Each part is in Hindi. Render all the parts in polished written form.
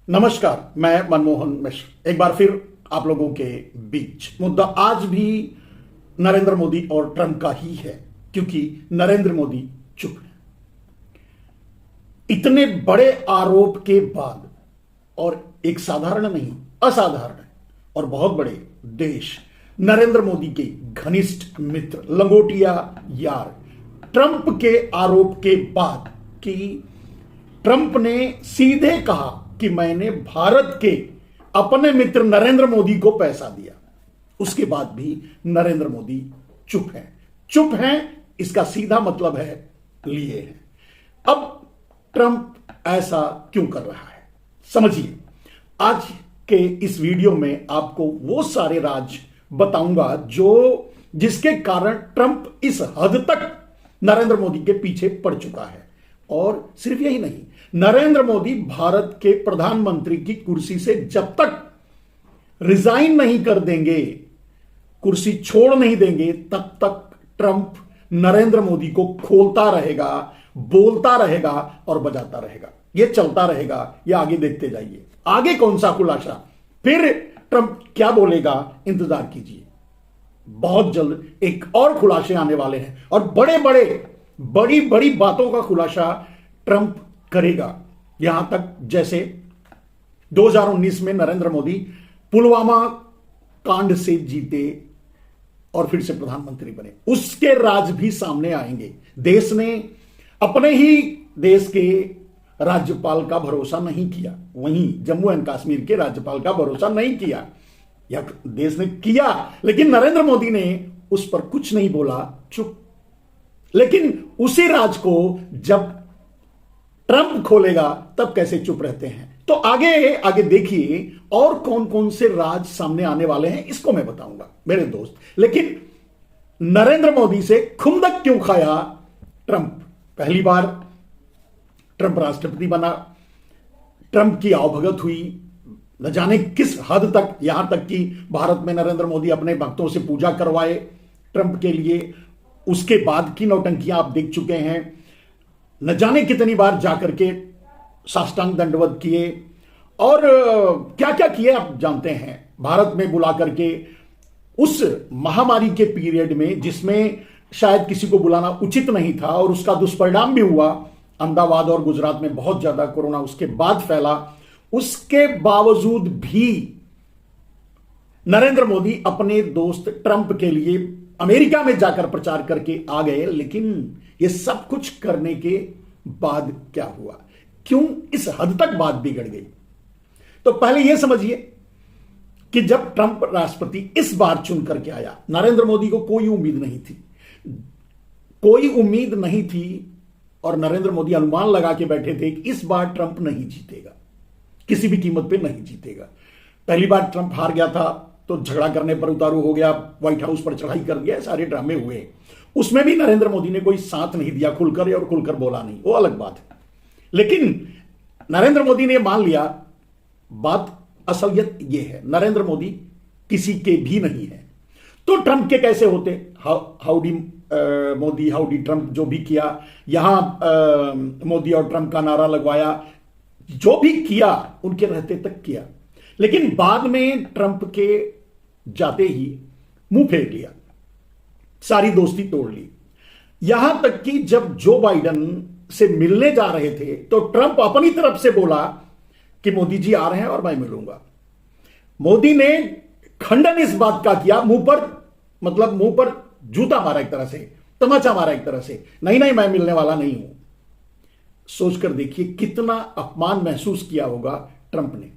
नमस्कार, मैं मनमोहन मिश्र एक बार फिर आप लोगों के बीच। मुद्दा आज भी नरेंद्र मोदी और ट्रंप का ही है, क्योंकि नरेंद्र मोदी चुप है। इतने बड़े आरोप के बाद, और एक साधारण नहीं असाधारण और बहुत बड़े देश नरेंद्र मोदी के घनिष्ठ मित्र लंगोटिया यार ट्रंप के आरोप के बाद कि ट्रंप ने सीधे कहा कि मैंने भारत के अपने मित्र नरेंद्र मोदी को पैसा दिया, उसके बाद भी नरेंद्र मोदी चुप है। चुप है इसका सीधा मतलब है लिए हैं। अब ट्रंप ऐसा क्यों कर रहा है, समझिए। आज के इस वीडियो में आपको वो सारे राज बताऊंगा जिसके कारण ट्रंप इस हद तक नरेंद्र मोदी के पीछे पड़ चुका है। और सिर्फ यही नहीं, नरेंद्र मोदी भारत के प्रधानमंत्री की कुर्सी से जब तक रिजाइन नहीं कर देंगे, कुर्सी छोड़ नहीं देंगे, तब तक ट्रंप नरेंद्र मोदी को खोलता रहेगा, बोलता रहेगा और बजाता रहेगा। यह चलता रहेगा, यह आगे देखते जाइए। आगे कौन सा खुलासा, फिर ट्रंप क्या बोलेगा, इंतजार कीजिए। बहुत जल्द एक और खुलासे आने वाले हैं और बड़ी बड़ी बातों का खुलासा ट्रंप करेगा। यहां तक जैसे 2019 में नरेंद्र मोदी पुलवामा कांड से जीते और फिर से प्रधानमंत्री बने, उसके राज भी सामने आएंगे। देश ने अपने ही देश के राज्यपाल का भरोसा नहीं किया, वहीं जम्मू एंड कश्मीर के राज्यपाल का भरोसा नहीं किया। यह देश ने किया, लेकिन नरेंद्र मोदी ने उस पर कुछ नहीं बोला, चुप। लेकिन उसी राज को जब ट्रंप खोलेगा तब कैसे चुप रहते हैं। तो आगे देखिए और कौन कौन से राज सामने आने वाले हैं, इसको मैं बताऊंगा मेरे दोस्त। लेकिन नरेंद्र मोदी से खुंदक क्यों खाया ट्रंप? पहली बार ट्रंप राष्ट्रपति बना, ट्रंप की आवभगत हुई न जाने किस हद तक, यहां तक कि भारत में नरेंद्र मोदी अपने भक्तों से पूजा करवाए ट्रंप के लिए। उसके बाद की नौटंकियां आप देख चुके हैं, न जाने कितनी बार जाकर के साष्टांग दंडवत किए और क्या क्या किए आप जानते हैं। भारत में बुला करके उस महामारी के पीरियड में, जिसमें शायद किसी को बुलाना उचित नहीं था और उसका दुष्परिणाम भी हुआ, अहमदाबाद और गुजरात में बहुत ज्यादा कोरोना उसके बाद फैला, उसके बावजूद भी नरेंद्र मोदी अपने दोस्त ट्रंप के लिए अमेरिका में जाकर प्रचार करके आ गए। लेकिन यह सब कुछ करने के बाद क्या हुआ, क्यों इस हद तक बात बिगड़ गई? तो पहले यह समझिए कि जब ट्रंप राष्ट्रपति इस बार चुन करके आया, नरेंद्र मोदी को कोई उम्मीद नहीं थी और नरेंद्र मोदी अनुमान लगा के बैठे थे कि इस बार ट्रंप नहीं जीतेगा, किसी भी कीमत पे नहीं जीतेगा। पहली बार ट्रंप हार गया था तो झगड़ा करने पर उतारू हो गया, व्हाइट हाउस पर चढ़ाई कर दिया, सारे ड्रामे हुए। उसमें भी नरेंद्र मोदी ने कोई साथ नहीं दिया खुलकर, और खुलकर बोला नहीं, वो अलग बात है। लेकिन नरेंद्र मोदी ने मान लिया, बात असलियत यह है, नरेंद्र मोदी किसी के भी नहीं है। तो ट्रंप के कैसे होते? हाउडी मोदी, हाउडी ट्रंप, जो भी किया, यहां मोदी और ट्रंप का नारा लगवाया, जो भी किया उनके रहते तक किया। लेकिन बाद में ट्रंप के जाते ही मुंह फेर लिया, सारी दोस्ती तोड़ ली। यहां तक कि जब जो बाइडेन से मिलने जा रहे थे तो ट्रंप अपनी तरफ से बोला कि मोदी जी आ रहे हैं और मैं मिलूंगा। मोदी ने खंडन इस बात का किया, मुंह पर जूता मारा, एक तरह से तमाचा मारा, एक तरह से, नहीं मैं मिलने वाला नहीं हूं। सोचकर देखिए कितना अपमान महसूस किया होगा ट्रंप ने।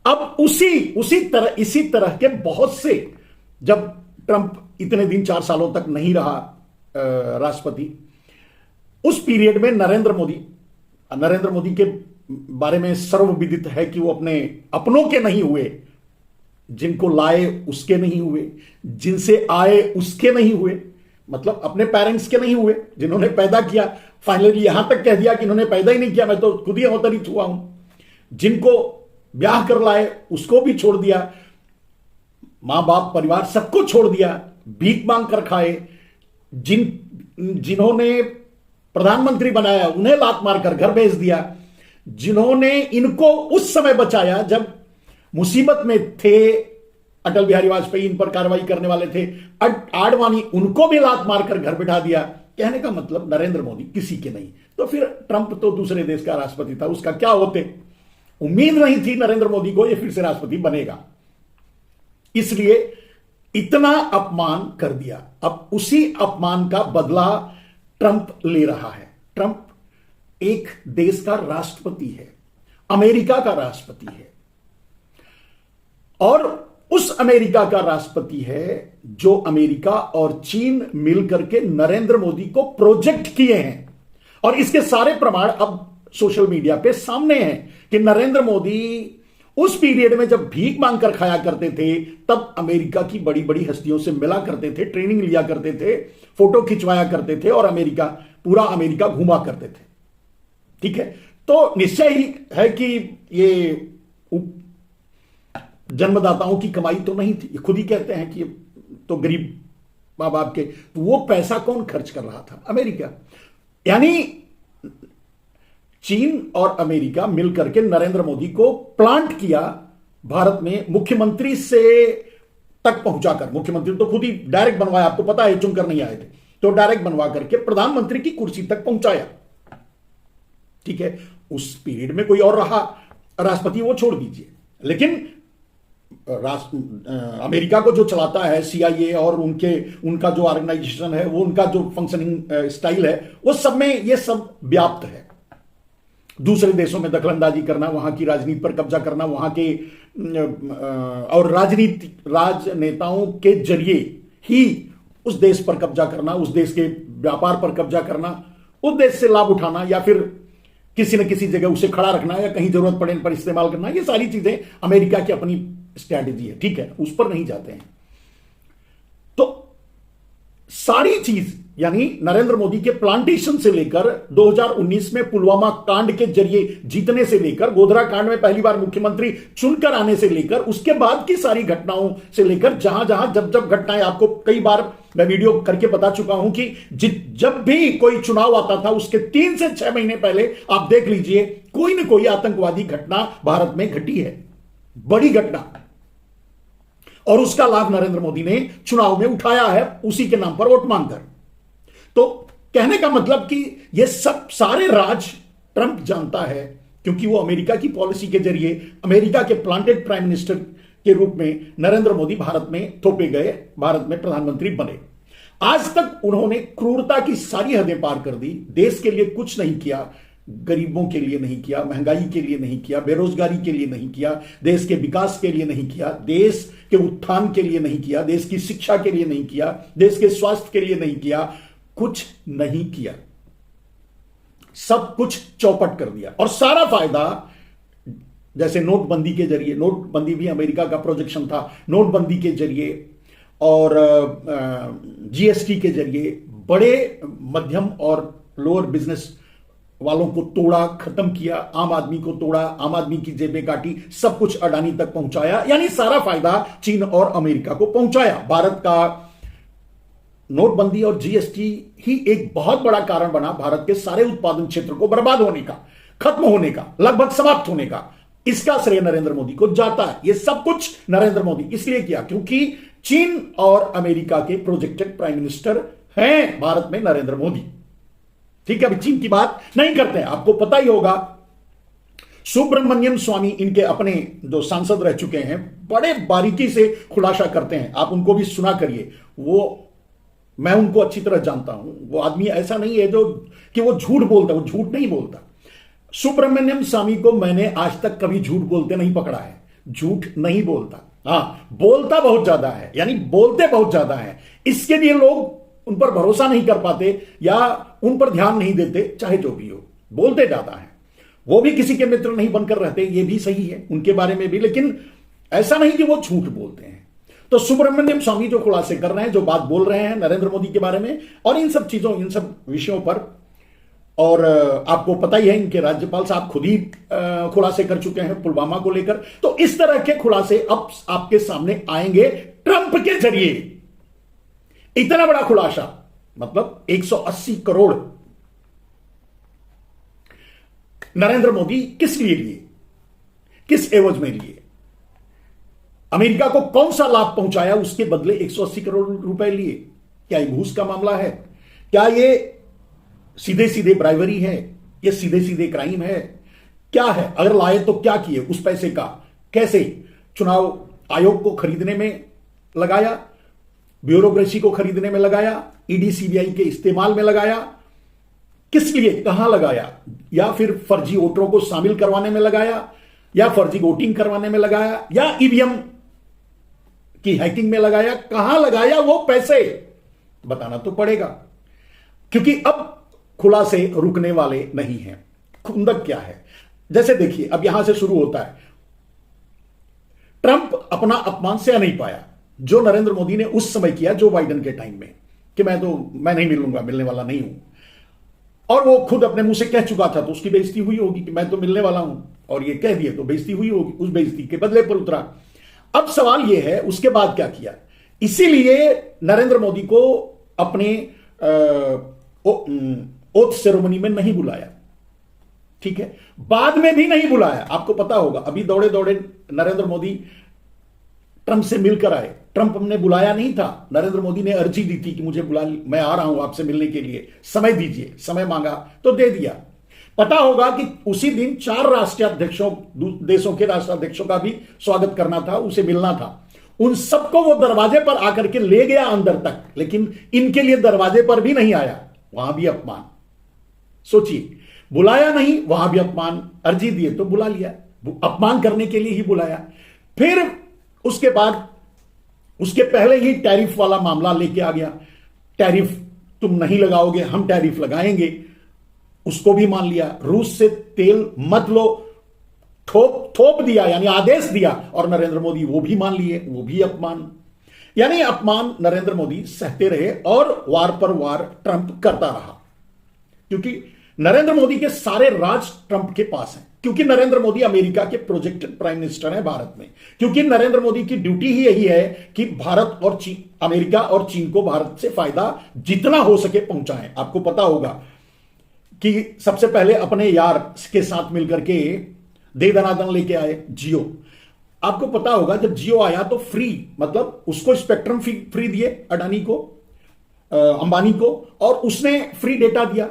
अब इसी तरह के बहुत से, जब ट्रंप इतने दिन 4 सालों तक नहीं रहा राष्ट्रपति, उस पीरियड में नरेंद्र मोदी के बारे में सर्वविदित है कि वो अपने अपनों के नहीं हुए, जिनको लाए उसके नहीं हुए, जिनसे आए उसके नहीं हुए, मतलब अपने पेरेंट्स के नहीं हुए, जिन्होंने पैदा किया। फाइनली यहां तक कह दिया कि इन्होंने पैदा ही नहीं किया, मैं तो खुद ही अवतरित हुआ हूं। जिनको ब्याह कर लाए उसको भी छोड़ दिया, मां बाप परिवार सबको छोड़ दिया, भीख मांग कर खाए। जिन्होंने प्रधानमंत्री बनाया उन्हें लात मारकर घर भेज दिया। जिन्होंने इनको उस समय बचाया जब मुसीबत में थे। अटल बिहारी वाजपेयी इन पर कार्रवाई करने वाले थे, आडवाणी उनको भी लात मारकर घर बिठा दिया। कहने का मतलब नरेंद्र मोदी किसी के नहीं। तो फिर ट्रंप तो दूसरे देश का राष्ट्रपति था, उसका क्या होते। उम्मीद नहीं थी नरेंद्र मोदी को ये फिर से राष्ट्रपति बनेगा, इसलिए इतना अपमान कर दिया। अब उसी अपमान का बदला ट्रंप ले रहा है। ट्रंप एक देश का राष्ट्रपति है, अमेरिका का राष्ट्रपति है, और उस अमेरिका का राष्ट्रपति है जो अमेरिका और चीन मिलकर के नरेंद्र मोदी को प्रोजेक्ट किए हैं। और इसके सारे प्रमाण अब सोशल मीडिया पे सामने हैं कि नरेंद्र मोदी उस पीरियड में जब भीख मांगकर खाया करते थे, तब अमेरिका की बड़ी बड़ी हस्तियों से मिला करते थे, ट्रेनिंग लिया करते थे, फोटो खिंचवाया करते थे और पूरा अमेरिका घूमा करते थे। ठीक है, तो निश्चय ही है कि ये जन्मदाताओं की कमाई तो नहीं थी। खुद ही कहते हैं कि तो गरीब मां बाप के, तो वो पैसा कौन खर्च कर रहा था? अमेरिका। यानी चीन और अमेरिका मिलकर के नरेंद्र मोदी को प्लांट किया भारत में, मुख्यमंत्री से तक पहुंचाकर। मुख्यमंत्री तो खुद ही डायरेक्ट बनवाया, आपको पता है, चुनकर नहीं आए थे, तो डायरेक्ट बनवा करके प्रधानमंत्री की कुर्सी तक पहुंचाया। ठीक है, उस पीरियड में कोई और रहा राष्ट्रपति, वो छोड़ दीजिए, लेकिन अमेरिका को जो चलाता है CIA और उनका जो ऑर्गेनाइजेशन है, वो उनका जो फंक्शनिंग स्टाइल है, वो सब में ये सब व्याप्त है। दूसरे देशों में दखलंदाजी करना, वहां की राजनीति पर कब्जा करना, वहां के और राजनेताओं के जरिए ही उस देश पर कब्जा करना, उस देश के व्यापार पर कब्जा करना, उस देश से लाभ उठाना, या फिर किसी न किसी जगह उसे खड़ा रखना, या कहीं जरूरत पड़े पर इस्तेमाल करना। ये सारी चीजें अमेरिका की अपनी स्ट्रैटेजी है। ठीक है, उस पर नहीं जाते हैं। तो सारी चीज यानी नरेंद्र मोदी के प्लांटेशन से लेकर 2019 में पुलवामा कांड के जरिए जीतने से लेकर, गोधरा कांड में पहली बार मुख्यमंत्री चुनकर आने से लेकर, उसके बाद की सारी घटनाओं से लेकर, जहां जहां जब घटनाएं, आपको कई बार मैं वीडियो करके बता चुका हूं कि जब भी कोई चुनाव आता था उसके 3 से 6 महीने पहले आप देख लीजिए, कोई ना कोई आतंकवादी घटना भारत में घटी है, बड़ी घटना, और उसका लाभ नरेंद्र मोदी ने चुनाव में उठाया है, उसी के नाम पर वोट मांगकर। तो कहने का मतलब कि ये सब सारे राज ट्रंप जानता है, क्योंकि वो अमेरिका की पॉलिसी के जरिए, अमेरिका के प्लांटेड प्राइम मिनिस्टर के रूप में नरेंद्र मोदी भारत में थोपे गए, भारत में प्रधानमंत्री बने। आज तक उन्होंने क्रूरता की सारी हदें पार कर दी, देश के लिए कुछ नहीं किया, गरीबों के लिए नहीं किया, महंगाई के लिए नहीं किया, बेरोजगारी के लिए नहीं किया, देश के विकास के लिए नहीं किया, देश के उत्थान के लिए नहीं किया, देश की शिक्षा के लिए नहीं किया, देश के स्वास्थ्य के लिए नहीं किया, कुछ नहीं किया, सब कुछ चौपट कर दिया। और सारा फायदा जैसे नोटबंदी के जरिए, नोटबंदी भी अमेरिका का प्रोजेक्शन था, नोटबंदी के जरिए और GST के जरिए बड़े, मध्यम और लोअर बिजनेस वालों को तोड़ा, खत्म किया, आम आदमी को तोड़ा, आम आदमी की जेबें काटी, सब कुछ अडानी तक पहुंचाया। यानी सारा फायदा चीन और अमेरिका को पहुंचाया। भारत का नोटबंदी और GST ही एक बहुत बड़ा कारण बना भारत के सारे उत्पादन क्षेत्र को बर्बाद होने का, खत्म होने का, लगभग समाप्त होने का। इसका श्रेय नरेंद्र मोदी को जाता है। यह सब कुछ नरेंद्र मोदी इसलिए किया क्योंकि चीन और अमेरिका के प्रोजेक्टेड प्राइम मिनिस्टर हैं भारत में नरेंद्र मोदी। ठीक है, अभी चीन की बात नहीं करते हैं। आपको पता ही होगा, सुब्रमण्यम स्वामी इनके अपने जो सांसद रह चुके हैं, बड़े बारीकी से खुलासा करते हैं। आप उनको भी सुना करिए। मैं उनको अच्छी तरह जानता हूं। वो आदमी ऐसा नहीं है जो कि वो झूठ बोलता, वो झूठ नहीं बोलता। सुब्रमण्यम स्वामी को मैंने आज तक कभी झूठ बोलते नहीं पकड़ा है। झूठ नहीं बोलता, हां बोलता बहुत ज्यादा है, यानी बोलते बहुत ज्यादा है। इसके लिए लोग उन पर भरोसा नहीं कर पाते या उन पर ध्यान नहीं देते। चाहे जो भी हो, बोलते ज्यादा है। वो भी किसी के मित्र नहीं बनकर रहते, ये भी सही है उनके बारे में भी, लेकिन ऐसा नहीं कि वो झूठ बोलते हैं। तो सुब्रमण्यम स्वामी जो खुलासे कर रहे हैं, जो बात बोल रहे हैं नरेंद्र मोदी के बारे में और इन सब चीजों, इन सब विषयों पर, और आपको पता ही है इनके राज्यपाल साहब खुद ही खुलासे कर चुके हैं पुलवामा को लेकर। तो इस तरह के खुलासे अब आपके सामने आएंगे ट्रंप के जरिए। इतना बड़ा खुलासा, मतलब 180 करोड़ नरेंद्र मोदी किस लिए लिए, किस एवज में लिए, अमेरिका को कौन सा लाभ पहुंचाया, उसके बदले 180 करोड़ रुपए लिए? क्या ये घूस का मामला है? क्या ये सीधे सीधे ब्राइवरी है? ये सीधे सीधे क्राइम है? क्या है? अगर लाए तो क्या किए उस पैसे का? कैसे? चुनाव आयोग को खरीदने में लगाया, ब्यूरोक्रेसी को खरीदने में लगाया, ईडी सीबीआई के इस्तेमाल में लगाया? किस लिए, कहां लगाया? या फिर फर्जी वोटरों को शामिल करवाने में लगाया, या फर्जी वोटिंग करवाने में लगाया, या ईवीएम की हैकिंग में लगाया? कहां लगाया वो पैसे? बताना तो पड़ेगा, क्योंकि अब खुलासे रुकने वाले नहीं हैं। खुंदक क्या है? जैसे देखिए, अब यहां से शुरू होता है। ट्रंप अपना अपमान सह नहीं पाया जो नरेंद्र मोदी ने उस समय किया, जो बाइडेन के टाइम में, कि मैं नहीं मिलूंगा, मिलने वाला नहीं हूं। और वो खुद अपने मुंह से कह चुका था, तो उसकी बेइज्जती हुई होगी कि मैं तो मिलने वाला हूं, और ये कह दिए तो बेइज्जती हुई होगी। उस बेइज्जती के बदले पर उतरा। अब सवाल यह है, उसके बाद क्या किया? इसीलिए नरेंद्र मोदी को अपने ओथ सेरेमनी में नहीं बुलाया, ठीक है? बाद में भी नहीं बुलाया। आपको पता होगा, अभी दौड़े दौड़े नरेंद्र मोदी ट्रंप से मिलकर आए। ट्रंप ने बुलाया नहीं था, नरेंद्र मोदी ने अर्जी दी थी कि मुझे बुला, मैं आ रहा हूं आपसे मिलने के लिए, समय दीजिए। समय मांगा तो दे दिया। पता होगा कि उसी दिन 4 राष्ट्राध्यक्षों, देशों के राष्ट्राध्यक्षों का भी स्वागत करना था, उसे मिलना था। उन सबको वो दरवाजे पर आकर के ले गया अंदर तक, लेकिन इनके लिए दरवाजे पर भी नहीं आया। वहां भी अपमान। सोचिए, बुलाया नहीं, वहां भी अपमान। अर्जी दिए तो बुला लिया, अपमान करने के लिए ही बुलाया। फिर उसके बाद, उसके पहले ही टैरिफ वाला मामला लेके आ गया। टैरिफ तुम नहीं लगाओगे, हम टैरिफ लगाएंगे, उसको भी मान लिया। रूस से तेल मत लो, थोप दिया, यानी आदेश दिया, और नरेंद्र मोदी वो भी मान लिए। वो भी अपमान। यानी अपमान नरेंद्र मोदी सहते रहे, और वार पर वार ट्रंप करता रहा, क्योंकि नरेंद्र मोदी के सारे राज ट्रंप के पास हैं। क्योंकि नरेंद्र मोदी अमेरिका के प्रोजेक्टेड प्राइम मिनिस्टर हैं भारत में। क्योंकि नरेंद्र मोदी की ड्यूटी ही यही है कि भारत और चीन, अमेरिका और चीन को भारत से फायदा जितना हो सके पहुंचाएं। आपको पता होगा कि सबसे पहले अपने यार के साथ मिलकर के दे दनादन लेके आए जियो। आपको पता होगा, जब जियो आया तो फ्री, मतलब उसको स्पेक्ट्रम फ्री दिए, अडानी को, अंबानी को, और उसने फ्री डेटा दिया।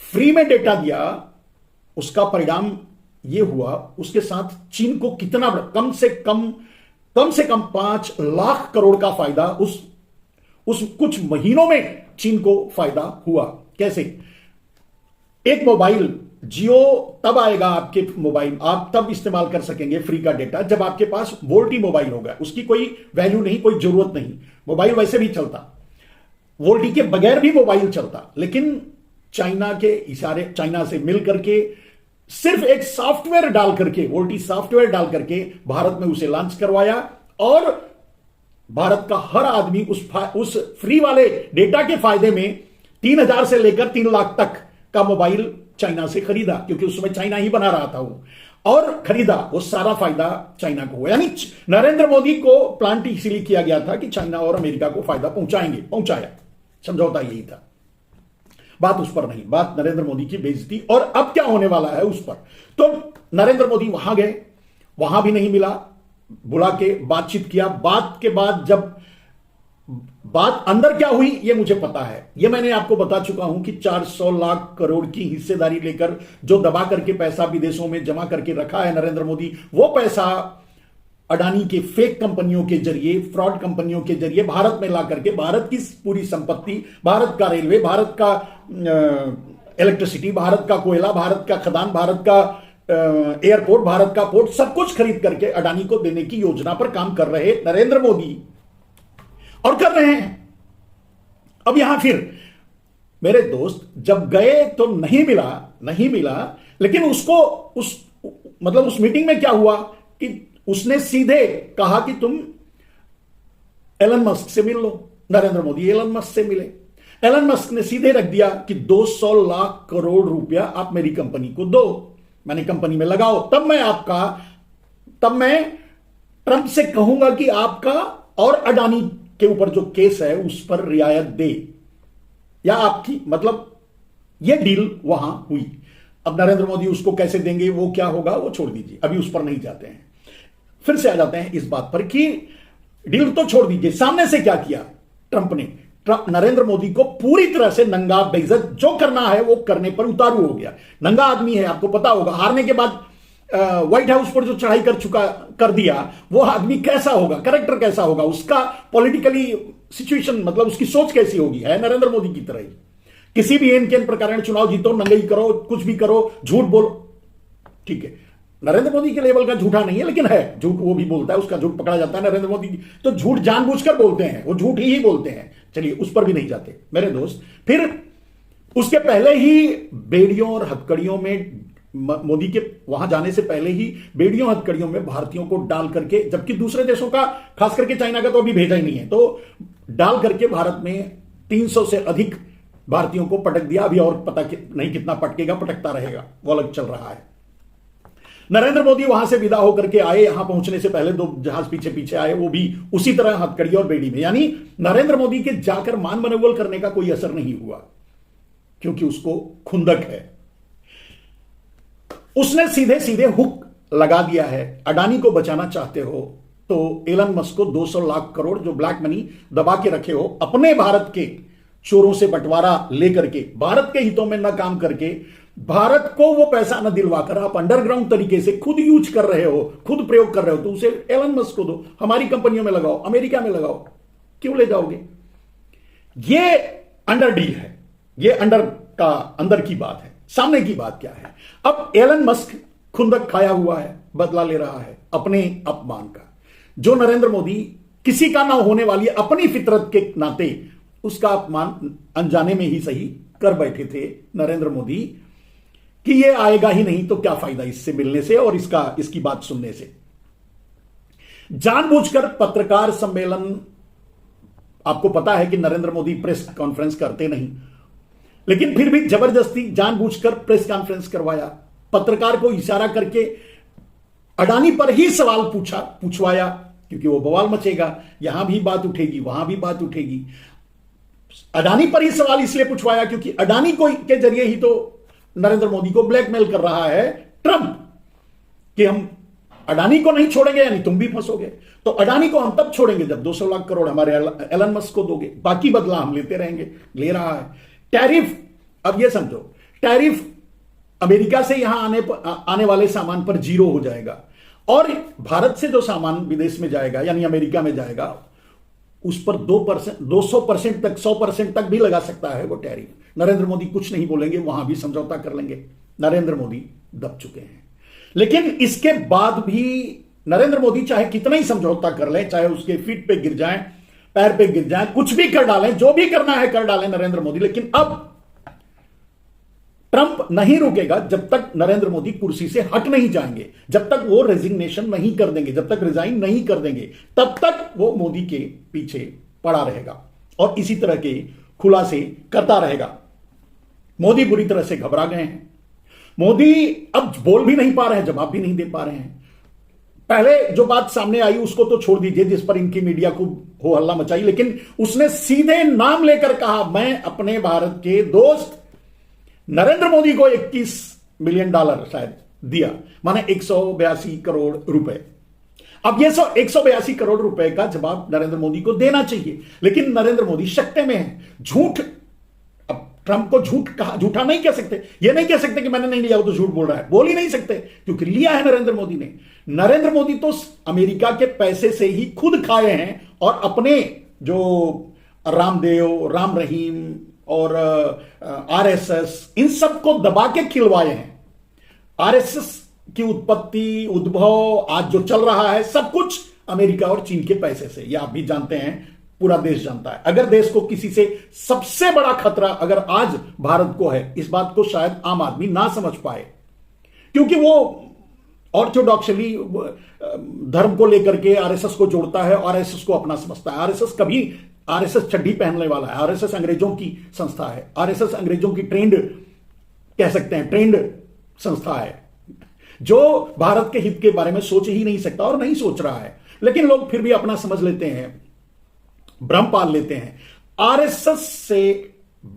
फ्री में डेटा दिया, उसका परिणाम यह हुआ, उसके साथ चीन को कितना, कम से कम 5 लाख करोड़ का फायदा उस कुछ महीनों में चीन को फायदा हुआ। कैसे? एक मोबाइल जियो तब आएगा, आपके मोबाइल आप तब इस्तेमाल कर सकेंगे फ्री का डेटा जब आपके पास वोल्टी मोबाइल होगा। उसकी कोई वैल्यू नहीं, कोई जरूरत नहीं। मोबाइल वैसे भी चलता, वोल्टी के बगैर भी मोबाइल चलता। लेकिन चाइना के इशारे, चाइना से मिल करके सिर्फ एक सॉफ्टवेयर डाल करके, वोल्टी सॉफ्टवेयर डाल करके भारत में उसे लॉन्च करवाया, और भारत का हर आदमी उस फ्री वाले डेटा के फायदे में 3,000 से लेकर 3 लाख तक का मोबाइल चाइना से खरीदा, क्योंकि उसमें चाइना ही बना रहा था वो, और खरीदा। वो सारा फायदा चाइना को हुआ। यानी नरेंद्र मोदी को प्लांट इसीलिए किया गया था कि चाइना और अमेरिका को फायदा पहुंचाएंगे, पहुंचाया। समझौता यही था। बात उस पर नहीं, बात नरेंद्र मोदी की बेइज्जती। और अब क्या होने वाला है उस पर। तो नरेंद्र मोदी वहां गए, वहां भी नहीं मिला, बुला के बातचीत किया। बात के बाद जब बात अंदर क्या हुई ये मुझे पता है, ये मैंने आपको बता चुका हूं कि 400 लाख करोड़ की हिस्सेदारी लेकर जो दबा करके पैसा विदेशों में जमा करके रखा है नरेंद्र मोदी, वो पैसा अडानी के फेक कंपनियों के जरिए, फ्रॉड कंपनियों के जरिए भारत में ला करके भारत की पूरी संपत्ति, भारत का रेलवे, भारत का इलेक्ट्रिसिटी, भारत का कोयला, भारत का खदान, भारत का एयरपोर्ट, भारत का पोर्ट, सब कुछ खरीद करके अडानी को देने की योजना पर काम कर रहे नरेंद्र मोदी, और कर रहे हैं। अब यहां फिर मेरे दोस्त जब गए तो नहीं मिला, लेकिन उसको उस मीटिंग में क्या हुआ कि उसने सीधे कहा कि तुम एलन मस्क से मिल लो। नरेंद्र मोदी एलन मस्क से मिले। एलन मस्क ने सीधे रख दिया कि 200 लाख करोड़ रुपया आप मेरी कंपनी को दो, मैंने कंपनी में लगाओ, तब मैं ट्रंप से कहूंगा कि आपका और अडानी के ऊपर जो केस है उस पर रियायत दे, या आपकी, मतलब यह डील वहां हुई। अब नरेंद्र मोदी उसको कैसे देंगे, वो क्या होगा, वो छोड़ दीजिए, अभी उस पर नहीं जाते हैं। फिर से आ जाते हैं इस बात पर कि डील तो छोड़ दीजिए, सामने से क्या किया ट्रंप ने। नरेंद्र मोदी को पूरी तरह से नंगा बेइज्जत, जो करना है वो करने पर उतारू हो गया। नंगा आदमी है, आपको पता होगा, हारने के बाद व्हाइट हाउस पर जो चढ़ाई कर दिया, वो आदमी कैसा होगा, कैरेक्टर कैसा होगा, उसका पॉलिटिकली सिचुएशन, मतलब उसकी सोच कैसी होगी, है नरेंद्र मोदी की तरह ही। किसी भी एन के एन प्रकार चुनाव जीतो, नंगई करो, कुछ भी करो, झूठ बोलो, ठीक है। नरेंद्र मोदी के लेवल का झूठा नहीं है, लेकिन है झूठ, वो भी बोलता है, उसका झूठ पकड़ा जाता है। नरेंद्र मोदी तो झूठ जानबूझकर बोलते हैं, वो झूठ ही बोलते हैं, चलिए उस पर भी नहीं जाते मेरे दोस्त। फिर उसके पहले ही बेड़ियों और हथकड़ियों में, मोदी के वहां जाने से पहले ही बेड़ियों हथकड़ियों में भारतीयों को डाल करके, जबकि दूसरे देशों का, खास करके चाइना का तो अभी भेजा ही नहीं है, तो डाल करके भारत में 300 से अधिक भारतीयों को पटक दिया। अभी और पता नहीं कितना पटकेगा, पटकता रहेगा, वो अलग चल रहा है। नरेंद्र मोदी वहां से विदा होकर के आए, यहां पहुंचने से पहले 2 जहाज पीछे पीछे आए, वो भी उसी तरह हथकड़ी और बेड़ी में। यानी नरेंद्र मोदी के जाकर मान मनोबल करने का कोई असर नहीं हुआ, क्योंकि उसको खुंदक है। उसने सीधे सीधे हुक लगा दिया है। अडानी को बचाना चाहते हो तो एलन मस्क को 200 लाख करोड़ जो ब्लैक मनी दबा के रखे हो, अपने भारत के चोरों से बंटवारा लेकर के, भारत के हितों में न काम करके, भारत को वो पैसा न दिलवाकर आप अंडरग्राउंड तरीके से खुद यूज कर रहे हो, खुद प्रयोग कर रहे हो, तो उसे एलन मस्क को दो, हमारी कंपनियों में लगाओ, अमेरिका में लगाओ, क्यों ले जाओगे? ये अंडर डील है, ये अंदर की बात है। सामने की बात क्या है? अब एलन मस्क खुंदक खाया हुआ है, बदला ले रहा है अपने अपमान का, जो नरेंद्र मोदी किसी का ना होने वाली अपनी फितरत के नाते उसका अपमान अनजाने में ही सही कर बैठे थे नरेंद्र मोदी, कि ये आएगा ही नहीं तो क्या फायदा इससे मिलने से और इसकी बात सुनने से। जानबूझकर पत्रकार सम्मेलन, आपको पता है कि नरेंद्र मोदी प्रेस कॉन्फ्रेंस करते नहीं, लेकिन फिर भी जबरदस्ती जानबूझकर प्रेस कॉन्फ्रेंस करवाया, पत्रकार को इशारा करके अडानी पर ही सवाल पूछवाया, क्योंकि वो बवाल मचेगा, यहां भी बात उठेगी, वहां भी बात उठेगी। अडानी पर ही सवाल इसलिए पूछवाया क्योंकि अडानी को के जरिए ही तो नरेंद्र मोदी को ब्लैकमेल कर रहा है ट्रंप, कि हम अडानी को नहीं छोड़ेंगे यानी तुम भी फंसोगे, तो अडानी को हम तब छोड़ेंगे जब 200 लाख करोड़ हमारे एलन मस्क को दोगे, बाकी बदला हम लेते रहेंगे। ले रहा है टैरिफ। अब ये समझो, टैरिफ अमेरिका से यहां आने वाले सामान पर 0 हो जाएगा, और भारत से जो सामान विदेश में जाएगा यानी अमेरिका में जाएगा, उस पर 2%, 200% तक, 100% तक भी लगा सकता है वो टैरिफ। नरेंद्र मोदी कुछ नहीं बोलेंगे, वहां भी समझौता कर लेंगे। नरेंद्र मोदी दब चुके हैं। लेकिन इसके बाद भी नरेंद्र मोदी चाहे कितना ही समझौता कर ले, चाहे उसके फीट पे गिर जाएं, पैर पे गिर जाएं, कुछ भी कर डालें, जो भी करना है कर डालें नरेंद्र मोदी, लेकिन अब ट्रंप नहीं रुकेगा जब तक नरेंद्र मोदी कुर्सी से हट नहीं जाएंगे, जब तक वो रेजिग्नेशन नहीं कर देंगे, जब तक रिजाइन नहीं कर देंगे, तब तक वो मोदी के पीछे पड़ा रहेगा और इसी तरह के खुलासे करता रहेगा। मोदी बुरी तरह से घबरा गए हैं। मोदी अब बोल भी नहीं पा रहे हैं, जवाब भी नहीं दे पा रहे हैं। पहले जो बात सामने आई उसको तो छोड़ दीजिए, जिस पर इनकी मीडिया को हो हल्ला मचाई, लेकिन उसने सीधे नाम लेकर कहा, मैं अपने भारत के दोस्त नरेंद्र मोदी को $21 मिलियन शायद दिया, माने 182 करोड़ रुपए। अब ये 182 करोड़ रुपए का जवाब नरेंद्र मोदी को देना चाहिए, लेकिन नरेंद्र मोदी शक्ते में है। झूठ, अब ट्रंप को झूठा नहीं कह सकते, ये नहीं कह सकते कि मैंने नहीं लिया, वो तो झूठ बोल रहा है, बोल ही नहीं सकते, क्योंकि लिया है नरेंद्र मोदी ने। नरेंद्र मोदी तो अमेरिका के पैसे से ही खुद खाए हैं और अपने जो रामदेव, राम रहीम और आरएसएस, इन सबको दबा के खिलवाए हैं। आरएसएस की उत्पत्ति, उद्भव, आज जो चल रहा है, सब कुछ अमेरिका और चीन के पैसे से, यह आप भी जानते हैं, पूरा देश जानता है। अगर देश को किसी से सबसे बड़ा खतरा अगर आज भारत को है, इस बात को शायद आम आदमी ना समझ पाए, क्योंकि वो ऑर्थोडॉक्सली धर्म को लेकर के आरएसएस को जोड़ता है, आरएसएस को अपना समझता है। आरएसएस चड्डी पहनने वाला है, आरएसएस अंग्रेजों की संस्था है, आरएसएस अंग्रेजों की ट्रेंड कह सकते हैं, ट्रेंड संस्था है, जो भारत के हित के बारे में सोच ही नहीं सकता और नहीं सोच रहा है। लेकिन लोग फिर भी अपना समझ लेते हैं, भ्रम पाल लेते हैं। आरएसएस से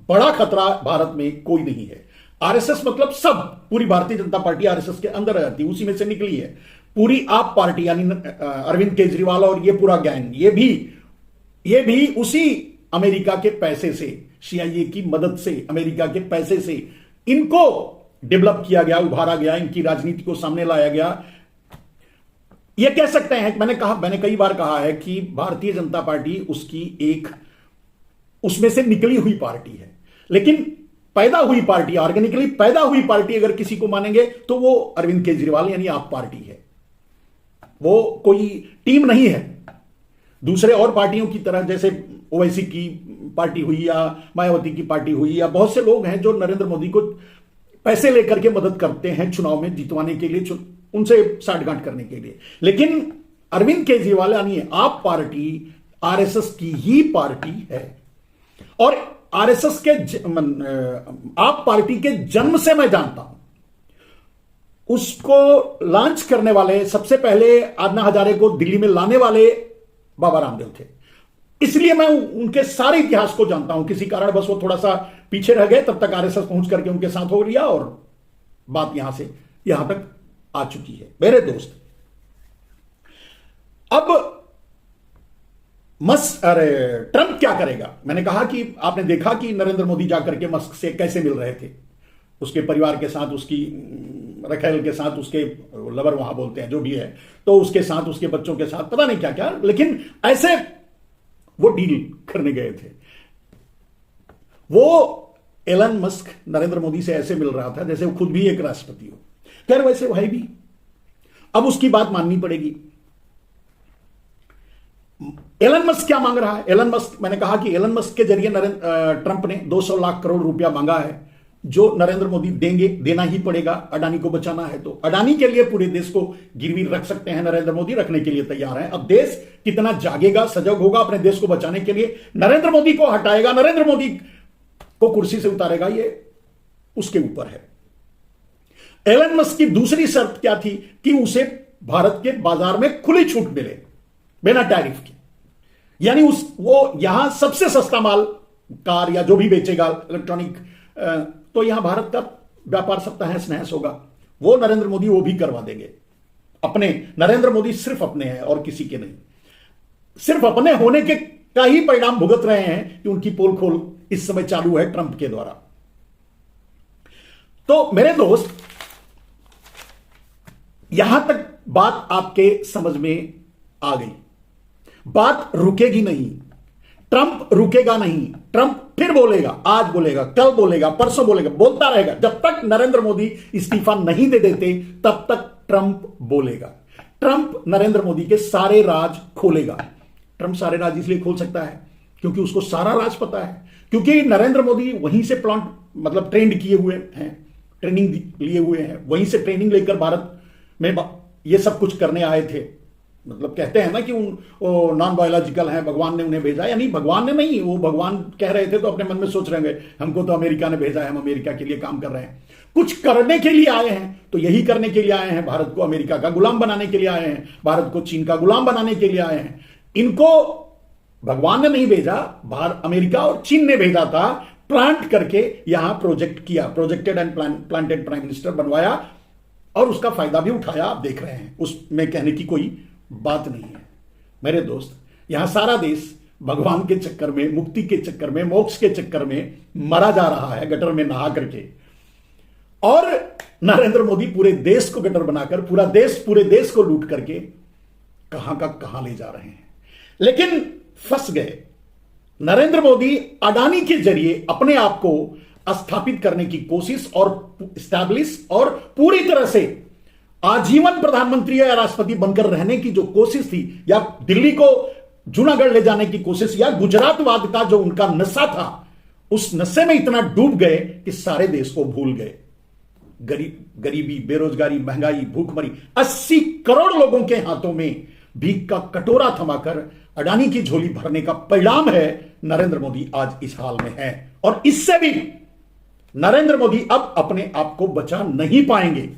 बड़ा खतरा भारत में कोई नहीं है। आरएसएस मतलब सब, पूरी भारतीय जनता पार्टी आरएसएस के अंदर रहती है, उसी में से निकली है। पूरी आप पार्टी यानी अरविंद केजरीवाल और ये पूरा गैंग, ये भी उसी अमेरिका के पैसे से, सीआईए की मदद से, अमेरिका के पैसे से इनको डेवलप किया गया, उभारा गया, इनकी राजनीति को सामने लाया गया। ये कह सकते हैं, मैंने कई बार कहा है कि भारतीय जनता पार्टी उसकी एक उसमें से निकली हुई पार्टी है, लेकिन पैदा हुई पार्टी, ऑर्गेनिकली पैदा हुई पार्टी अगर किसी को मानेंगे तो वो अरविंद केजरीवाल यानी आप पार्टी है। वो कोई टीम नहीं है दूसरे और पार्टियों की तरह, जैसे ओवैसी की पार्टी हुई या मायावती की पार्टी हुई, या बहुत से लोग हैं जो नरेंद्र मोदी को पैसे लेकर के मदद करते हैं चुनाव में जितवाने के लिए, उनसे साठगांठ करने के लिए। लेकिन अरविंद केजरीवाल यानी आप पार्टी आरएसएस की ही पार्टी है, और आरएसएस के आप पार्टी के जन्म से मैं जानता हूं। उसको लॉन्च करने वाले सबसे पहले अन्ना हजारे को दिल्ली में लाने वाले बाबा रामदेव थे, इसलिए मैं उनके सारे इतिहास को जानता हूं। किसी कारण बस वो थोड़ा सा पीछे रह गए, तब तक आरएसएस पहुंच करके उनके साथ हो लिया और बात यहां से यहां तक आ चुकी है। मेरे दोस्त, अब ट्रंप क्या करेगा? मैंने कहा कि आपने देखा कि नरेंद्र मोदी जाकर के मस्क से कैसे मिल रहे थे, उसके परिवार के साथ, उसकी रखेल के साथ, उसके लवर वहां बोलते हैं जो भी है, तो उसके साथ, उसके बच्चों के साथ, पता नहीं क्या क्या, लेकिन ऐसे वो डील करने गए थे। वो एलन मस्क नरेंद्र मोदी से ऐसे मिल रहा था जैसे वो खुद भी एक राष्ट्रपति हो। खैर वैसे भाई भी अब उसकी बात माननी पड़ेगी। एलन मस्क क्या मांग रहा है? एलन मस्क, मैंने कहा कि एलन मस्क के जरिए ट्रंप ने 200 लाख करोड़ रुपया मांगा है, जो नरेंद्र मोदी देंगे, देना ही पड़ेगा। अडानी को बचाना है तो अडानी के लिए पूरे देश को गिरवी रख सकते हैं नरेंद्र मोदी, रखने के लिए तैयार हैं। अब देश कितना जागेगा, सजग होगा अपने देश को बचाने के लिए, नरेंद्र मोदी को हटाएगा, नरेंद्र मोदी को कुर्सी से उतारेगा, ये उसके ऊपर है। एलन मस्क की दूसरी शर्त क्या थी कि उसे भारत के बाजार में खुली छूट मिले बिना टैरिफ के, यानी वो यहां सबसे सस्ता माल, कार या जो भी बेचेगा इलेक्ट्रॉनिक, तो यहां भारत का व्यापार सब तहस नहस होगा। वो नरेंद्र मोदी वो भी करवा देंगे। अपने नरेंद्र मोदी सिर्फ अपने हैं और किसी के नहीं, सिर्फ अपने होने के का ही परिणाम भुगत रहे हैं कि उनकी पोल खोल इस समय चालू है ट्रंप के द्वारा। तो मेरे दोस्त, यहां तक बात आपके समझ में आ गई। बात रुकेगी नहीं, ट्रंप रुकेगा नहीं। ट्रंप फिर बोलेगा, आज बोलेगा, कल बोलेगा, परसों बोलेगा, बोलता रहेगा। जब तक नरेंद्र मोदी इस्तीफा नहीं दे देते तब तक ट्रंप बोलेगा। ट्रंप नरेंद्र मोदी के सारे राज खोलेगा। ट्रंप सारे राज इसलिए खोल सकता है क्योंकि उसको सारा राज पता है, क्योंकि नरेंद्र मोदी वहीं से ट्रेंड किए हुए हैं, ट्रेनिंग लिए हुए हैं, वहीं से ट्रेनिंग लेकर भारत में ये सब कुछ करने आए थे। मतलब कहते हैं ना कि नॉन बायोलॉजिकल हैं, भगवान ने उन्हें भेजा, यानी भगवान ने नहीं, वो भगवान कह रहे थे तो अपने मन में सोच रहे होंगे हमको तो अमेरिका ने भेजा है, हम अमेरिका के लिए काम कर रहे हैं। कुछ करने के लिए आए हैं तो यही करने के लिए आए हैं, भारत को अमेरिका का गुलाम बनाने के लिए आए हैं, भारत को चीन का गुलाम बनाने के लिए आए हैं। इनको भगवान ने नहीं भेजा, अमेरिका और चीन ने भेजा था, प्लांट करके यहां प्रोजेक्ट किया, projected and planted prime minister बनवाया, और उसका फायदा भी उठाया। आप देख रहे हैं, उसमें कहने की कोई बात नहीं है। मेरे दोस्त, यहां सारा देश भगवान के चक्कर में, मुक्ति के चक्कर में, मोक्ष के चक्कर में मरा जा रहा है, गटर में नहा करके, और नरेंद्र मोदी पूरे देश को गटर बनाकर, पूरे देश को लूट करके कहां का कहां ले जा रहे हैं। लेकिन फंस गए। नरेंद्र मोदी अडानी के जरिए अपने आप को स्थापित करने की कोशिश और स्टैब्लिश और पूरी तरह से आजीवन प्रधानमंत्री या राष्ट्रपति बनकर रहने की जो कोशिश थी, या दिल्ली को जूनागढ़ ले जाने की कोशिश, या गुजरातवाद का जो उनका नशा था, उस नशे में इतना डूब गए कि सारे देश को भूल गए। गरीबी, बेरोजगारी, महंगाई, भूखमरी, 80 करोड़ लोगों के हाथों में भीख का कटोरा थमाकर अडानी की झोली भरने का परिणाम है नरेंद्र मोदी आज इस हाल में है। और इससे भी नरेंद्र मोदी अब अपने आप को बचा नहीं पाएंगे।